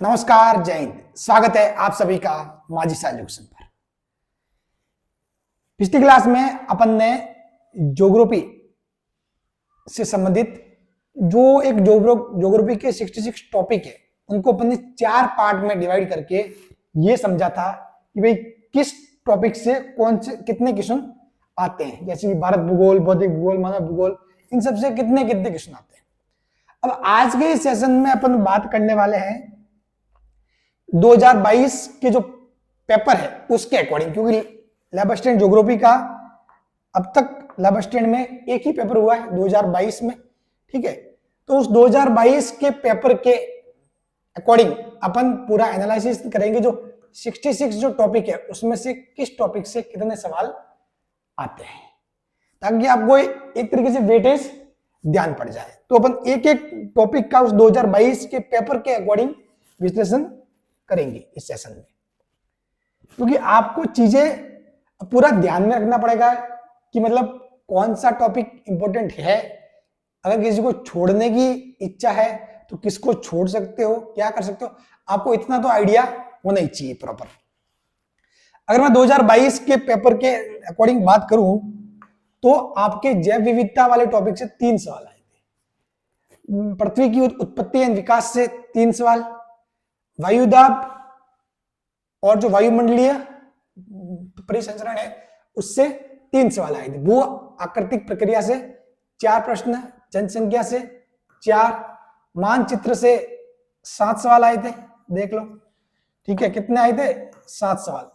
नमस्कार, जय हिंद। स्वागत है आप सभी का माजिसा एजुकेशन पर। पिछली क्लास में अपन ने ज्योग्राफी से संबंधित जो एक ज्योग्राफी के 66 टॉपिक है उनको अपन ने 4 पार्ट में डिवाइड करके ये समझा था कि भाई किस टॉपिक से कौन से कितने क्वेश्चन आते हैं, जैसे कि भारत भूगोल, भौतिक भूगोल, मानव भूगोल, इन सब से कितने कितने क्वेश्चन आते हैं। अब आज के इस सेशन में अपन बात करने वाले हैं 2022 के जो पेपर है उसके अकॉर्डिंग, क्योंकि लैब असिस्टेंट ज्योग्राफी का अब तक लैब असिस्टेंट में एक ही पेपर हुआ है 2022 में, ठीक है। तो उस 2022 के पेपर के अकॉर्डिंग अपन पूरा एनालिसिस करेंगे, जो 66 जो टॉपिक है उसमें से किस टॉपिक से कितने सवाल आते हैं, ताकि आपको एक तरीके से वेटेज ध्यान पड़ जाए। तो अपन एक एक टॉपिक का उस 2022 के पेपर के अकॉर्डिंग विश्लेषण करेंगे इस सेशन में, क्योंकि आपको चीजें पूरा ध्यान में रखना पड़ेगा कि मतलब कौन सा टॉपिक इंपॉर्टेंट है। अगर किसी को छोड़ने की इच्छा है तो किसको छोड़ सकते हो, क्या कर सकते हो, आपको इतना तो आइडिया होना ही चाहिए प्रॉपर। अगर मैं 2022 के पेपर के अकॉर्डिंग बात करूं तो आपके जैव विविधता वाले टॉपिक से 3 सवाल आए थे, पृथ्वी की उत्पत्ति एवं विकास से 3 सवाल, वायुदाब और जो वायुमंडलीय परिसंचरण है उससे 3 सवाल आए थे, भू आकृतिक प्रक्रिया से 4 प्रश्न, जनसंख्या से 4, मानचित्र से 7 सवाल आए थे, देख लो, ठीक है। कितने आए थे? 7 सवाल।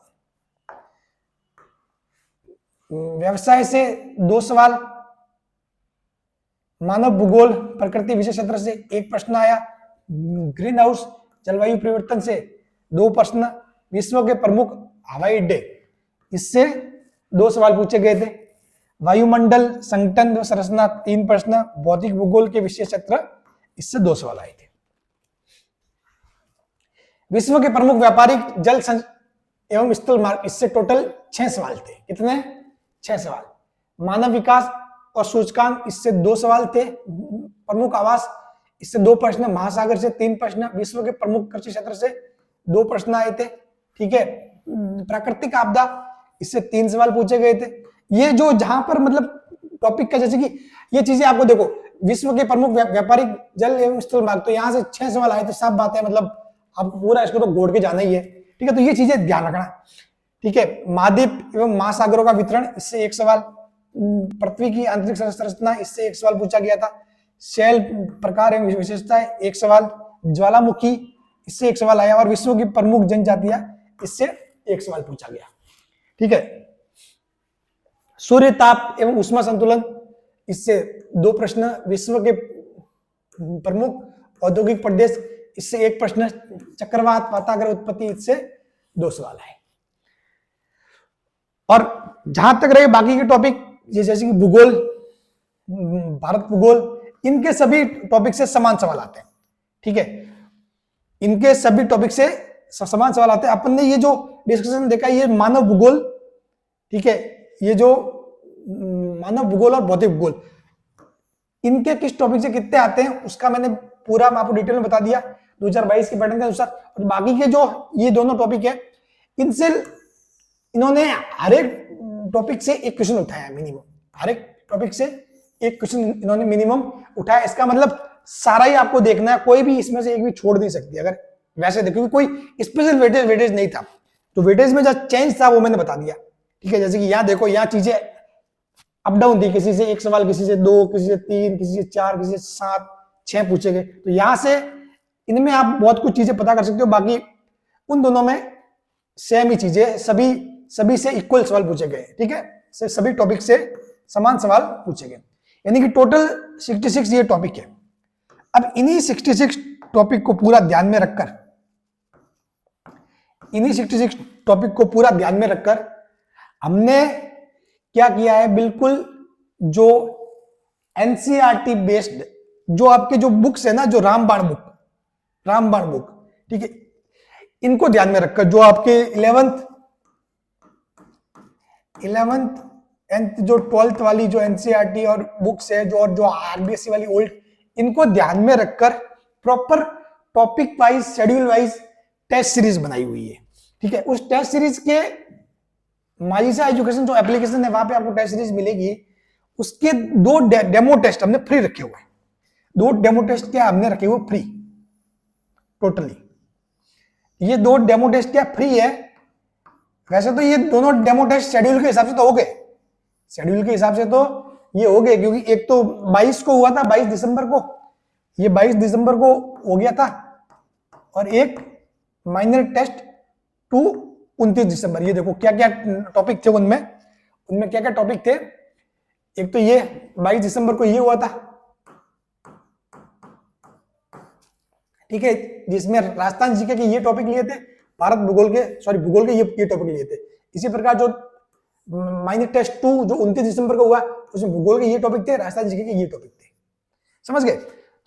व्यवसाय से 2 सवाल, मानव भूगोल प्रकृति विषय क्षेत्र से 1 प्रश्न आया, ग्रीन हाउस जलवायु परिवर्तन से 2 प्रश्न, विश्व के प्रमुख हवाई अड्डे इससे 2 सवाल पूछे गए थे, वायुमंडल संगठन व संरचना 3 प्रश्न, भौतिक भूगोल के विषय क्षेत्र इससे 2 सवाल आए थे। विश्व के प्रमुख व्यापारिक जल एवं स्थल मार्ग इससे टोटल 6 सवाल थे। कितने? 6 सवाल। मानव विकास और सूचकांक इससे 2 सवाल थे, प्रमुख आवास इससे 2 प्रश्न, महासागर से 3 प्रश्न, विश्व के प्रमुख कृषि क्षेत्र से 2 प्रश्न आए थे, ठीक है। प्राकृतिक आपदा इससे 3 सवाल पूछे गए थे। ये जो जहां पर मतलब टॉपिक का, जैसे कि ये चीजें आपको देखो, विश्व के प्रमुख व्यापारिक जल एवं स्थल मार्ग, तो यहां से 6 सवाल आए थे, साफ बात है, मतलब आपको पूरा इसको तो घोड़ के जाना ही है, ठीक है। तो ये चीजें ध्यान रखना, ठीक है। महाद्वीप एवं महासागरों का वितरण इससे 1 सवाल, पृथ्वी की आंतरिक संरचना इससे 1 सवाल पूछा गया था, शैल प्रकार एवं विशेषताएं 1 सवाल, ज्वालामुखी इससे 1 सवाल आया, और विश्व की प्रमुख जनजातियां इससे 1 सवाल पूछा गया, ठीक है। सूर्य ताप एवं उष्मा संतुलन इससे 2 प्रश्न, विश्व के प्रमुख औद्योगिक प्रदेश इससे 1 प्रश्न, चक्रवात वाताग्र उत्पत्ति इससे 2 सवाल आए। और जहां तक रहे बाकी के टॉपिक, जैसे कि भूगोल, भारत भूगोल, इनके सभी टॉपिक से समान सवाल आते हैं, ठीक है। इनके सभी टॉपिक से समान सवाल आते हैं। अपन ने ये जो डिस्कशन देखा, ये मानव भूगोल, ठीक है, ये जो मानव भूगोल और भौतिक भूगोल, इनके किस टॉपिक से कितने आते हैं उसका मैंने पूरा आपको डिटेल में बता दिया 2022 के पैटर्न के अनुसार। और बाकी के जो ये दोनों टॉपिक है, इनसे इन्होंने हर एक टॉपिक से 1 क्वेश्चन उठाया मिनिमम, हर एक टॉपिक से 1 क्वेश्चन इन्होंने मिनिमम उठाया। इसका मतलब सारा ही आपको देखना है, कोई भी इसमें से एक भी छोड़ नहीं सकती अगर वैसे देखो, कोई स्पेशल वेटेज नहीं था। तो वेटेज में जो चेंज था वो मैंने बता दिया, ठीक है। जैसे कि यहाँ देखो, यहाँ चीजें अप डाउन थी, किसी से 1 सवाल, किसी से 2, किसी से 3, किसी से 4, किसी से 7, 6 पूछे गए। तो यहां से इनमें आप बहुत कुछ चीजें पता कर सकते हो। बाकी उन दोनों में सेम ही चीजें, सभी से इक्वल सवाल पूछे गए, ठीक है। सभी टॉपिक से समान सवाल पूछे गए, यानी कि टोटल 66 ये टॉपिक है। अब इन्हीं 66 टॉपिक को पूरा ध्यान में रखकर, हमने क्या किया है, बिल्कुल जो एनसीईआरटी बेस्ड जो आपके जो बुक्स है ना, जो रामबाण बुक, ठीक है, इनको ध्यान में रखकर जो आपके 11th एंड जो 12th वाली जो एनसीईआरटी और बुक्स है, जो आरबीएसई वाली ओल्ड, इनको ध्यान में रखकर proper topic wise schedule wise test series बनाई हुई है। ठीक है, उस टेस्ट सीरीज के माजिसा एजुकेशन जो एप्लीकेशन है वहां पे आपको टेस्ट सीरीज मिलेगी। उसके दो डेमो टेस्ट हमने फ्री रखे हुए हैं। दो डेमो टेस्ट क्या हमने रखे हुए फ्री टोटली। ये दो डेमो टेस्ट क्या फ्री है। वैसे तो ये दोनों डेमो टेस्ट शेड्यूल के हिसाब से तो हो गए, शेड्यूल के हिसाब से तो ये हो गए, क्योंकि एक तो 22 को हुआ था, 22 दिसंबर को, ये 22 दिसंबर को हो गया था, और एक माइनर टेस्ट टू 29 दिसंबर। ये देखो क्या क्या टॉपिक थे उनमें क्या क्या टॉपिक थे। एक तो ये 22 दिसंबर को ये हुआ था, ठीक है, जिसमें राजस्थान जीके के ये टॉपिक लिए थे, भारत भूगोल के भूगोल के ये टॉपिक लिए थे। इसी प्रकार जो माइनर टेस्ट 2 जो 29 दिसंबर को हुआ, उसमें भूगोल के ये टॉपिक थे, राजस्थान जीके के ये टॉपिक थे। समझ गए?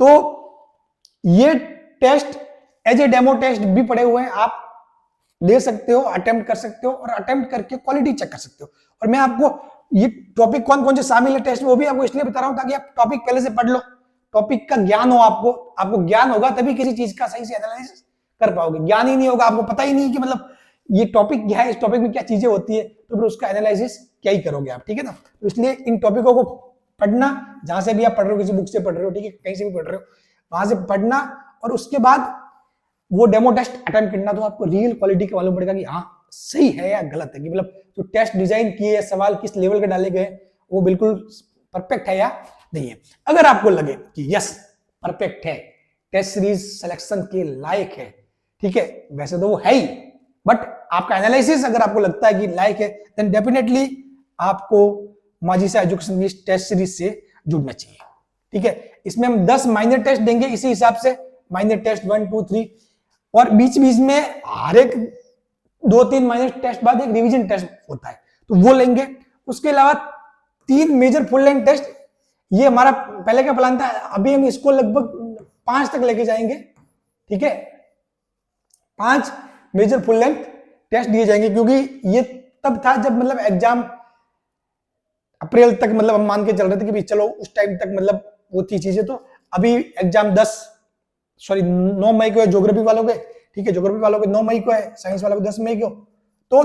तो ये test as a demo test भी पड़े हुए हैं, आप ले सकते हो, अटेम्प्ट कर सकते हो, और अटेम्प्ट करके क्वालिटी चेक कर सकते हो। और मैं आपको ये टॉपिक कौन कौन से शामिल है टेस्ट में, वो भी आपको इसलिए बता रहा हूं ताकि आप टॉपिक पहले से पढ़ लो, टॉपिक का ज्ञान हो, आपको ज्ञान होगा तभी किसी चीज का सही से एनालिसिस कर पाओगे। ज्ञान ही नहीं होगा, आपको पता ही नहीं कि मतलब ये टॉपिक क्या है, इस टॉपिक में क्या चीजें होती है, तो फिर उसका एनालिसिस क्या ही करोगे आप। ठीक है ना? तो इसलिए इन टॉपिकों को पढ़ना, जहां से भी आप पढ़ रहे हो, किसी बुक से पढ़ रहे हो, ठीक है, कहीं से भी पढ़ रहे हो, वहां से पढ़ना, और उसके बाद वो डेमो टेस्ट अटेम्प्ट करना, तो आपको रियल क्वालिटी का मालूम पड़ेगा कि हाँ सही है या गलत है, कि मतलब जो टेस्ट डिजाइन किए, सवाल किस लेवल के डाले गए, वो बिल्कुल परफेक्ट है या नहीं है। अगर आपको लगे कि यस परफेक्ट है, टेस्ट सीरीज सिलेक्शन के लायक है, ठीक है, वैसे तो वो है ही, बट आपका एनालिसिस अगर आपको लगता है कि लायक है, देन डेफिनेटली आपको माजिसा एजुकेशन की टेस्ट सीरीज से जुड़ना चाहिए। ठीक है, इसमें हम 10 माइनर टेस्ट देंगे, इसी हिसाब से माइनर टेस्ट 1 2 3, और बीच बीच में हर एक 2-3 माइनर टेस्ट बाद एक रिवीजन टेस्ट होता है, तो वो लेंगे। उसके अलावा 3 मेजर फुल लेंथ टेस्ट, ये हमारा पहले का प्लान था, अभी हम इसको लगभग 5 तक लेके जाएंगे। ठीक है, 5 मेजर फुल लेंथ टेस्ट दिए जाएंगे, क्योंकि ये तब था जब मतलब एग्जाम अप्रैल तक, मतलब हम मान के चल रहे थे कि भी चलो उस टाइम तक मतलब वो थी चीजें। तो अभी एग्जाम 9 मई को है ज्योग्राफी वालों के, ठीक है, ज्योग्राफी वालों के 9 मई को है, साइंस वालों के 10 मई को, तो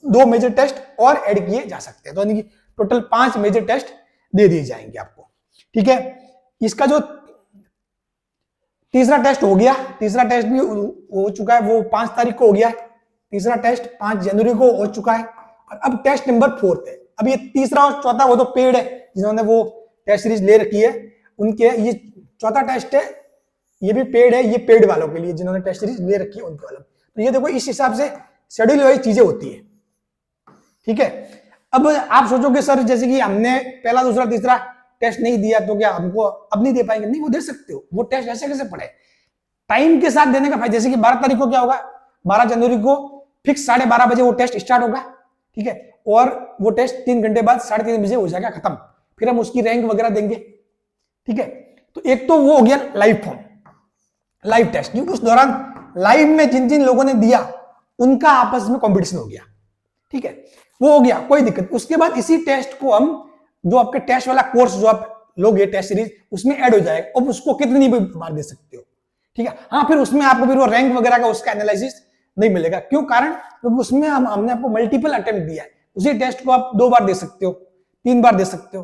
2 मेजर टेस्ट और ऐड किए जा सकते हैं, तो यानी कि टोटल 5 मेजर टेस्ट दे दिए जाएंगे आपको। ठीक है, इसका जो तीसरा टेस्ट हो गया, तीसरा टेस्ट भी हो चुका है, वो 5 तारीख को हो गया है, तीसरा टेस्ट 5 जनवरी को हो चुका है, और अब टेस्ट नंबर 4 है। अब ये तीसरा और चौथा वो तो पेड है, जिन्होंने वो टेस्ट सीरीज ले रखी है उनके, ये चौथा टेस्ट है, ये भी पेड है, ये पेड वालों के लिए जिन्होंने टेस्ट सीरीज ले रखी है उनके वालों। तो ये देखो इस हिसाब से शेड्यूल वाइज चीजें होती है। ठीक है, अब आप सोचोगे सर जैसे कि हमने पहला दूसरा तीसरा टेस्ट नहीं दिया तो क्या हमको अब नहीं दे पाएंगे? नहीं, वो दे सकते हो, वो टेस्ट ऐसे कैसे पड़े, टाइम के साथ देने का फायदा। जैसे कि 12 तारीख को क्या होगा, 12 जनवरी को फिक्स 12:30 बजे वो टेस्ट स्टार्ट होगा। ठीक है, और वो टेस्ट 3 घंटे बाद 3:30 बजे हो जाएगा खत्म, फिर हम उसकी रैंक वगैरह देंगे। ठीक है, तो एक तो वो हो गया लाइव फॉर्म, लाइव टेस्ट, क्योंकि उस दौरान लाइव में जिन जिन लोगों ने दिया उनका आपस में कंपटीशन हो गया। ठीक है, वो हो गया, कोई दिक्कत। उसके बाद इसी टेस्ट को हम, जो आपके टेस्ट वाला कोर्स जो आप लोगे टेस्ट सीरीज, उसमें ऐड हो जाएगा, और उसको कितनी भी बार दे सकते हो। ठीक है, हाँ, फिर उसमें आपको फिर वो रैंक वगैरह का उसका एनालिसिस नहीं मिलेगा। क्यों? कारण क्योंकि उसमें हमने आपको मल्टीपल अटेम्प्ट दिया है, उसी टेस्ट को आप 2 बार दे सकते हो, 3 बार दे सकते हो,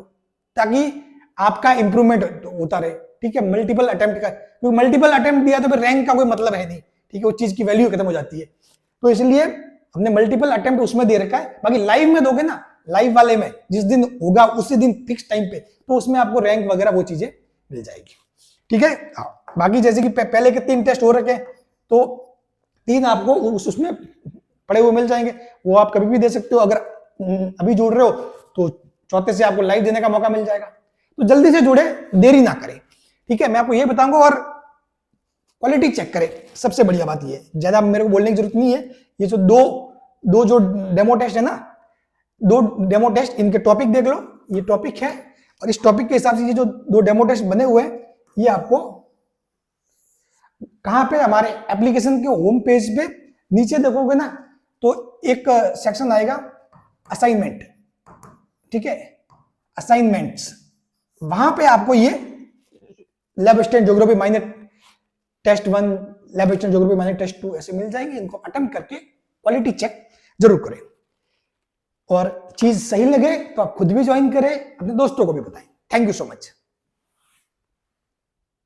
ताकि आपका इंप्रूवमेंट होता रहे। ठीक है, मल्टीपल अटेम्प्ट का, क्योंकि मल्टीपल अटेम्प्ट दिया तो फिर रैंक का कोई मतलब है नहीं। ठीक है, उस चीज की वैल्यू खत्म हो जाती है, तो इसलिए हमने मल्टीपल अटेम्प्ट उसमें दे रखा है। बाकी लाइव में दोगे ना, लाइव वाले में जिस दिन होगा उसी दिन फिक्स टाइम पे, तो उसमें आपको रैंक वगैरह वो चीजें मिल जाएगी। ठीक है, बाकी जैसे कि पहले के 3 टेस्ट हो रखे, तो 3 आपको उसमें पड़े हुए मिल जाएंगे, वो आप कभी भी दे सकते हो। अगर अभी जुड़ रहे हो तो चौथे से आपको लाइव देने का मौका मिल जाएगा, तो जल्दी से जुड़े, देरी ना करें। ठीक है, मैं आपको ये बताऊंगा, और क्वालिटी चेक करें, सबसे बढ़िया बात ये, ज्यादा मेरे को बोलने की जरूरत नहीं है। ये जो दो जो डेमो टेस्ट है ना, 2 डेमो टेस्ट, इनके टॉपिक देख लो, ये टॉपिक है, और इस टॉपिक के हिसाब से ये जो 2 डेमो टेस्ट बने हुए हैं, ये आपको कहां पे, हमारे एप्लीकेशन के होम पेज पे नीचे देखोगे ना, तो एक सेक्शन आएगा असाइनमेंट। ठीक है, असाइनमेंट्स, वहां पे आपको ये lab assistant geography minor test 1 lab assistant geography minor test 2 ऐसे मिल जाएंगे, इनको अटेम्प्ट करके क्वालिटी चेक जरूर करें। और चीज सही लगे तो आप खुद भी ज्वाइन करें, अपने दोस्तों को भी बताएं। Thank you so much.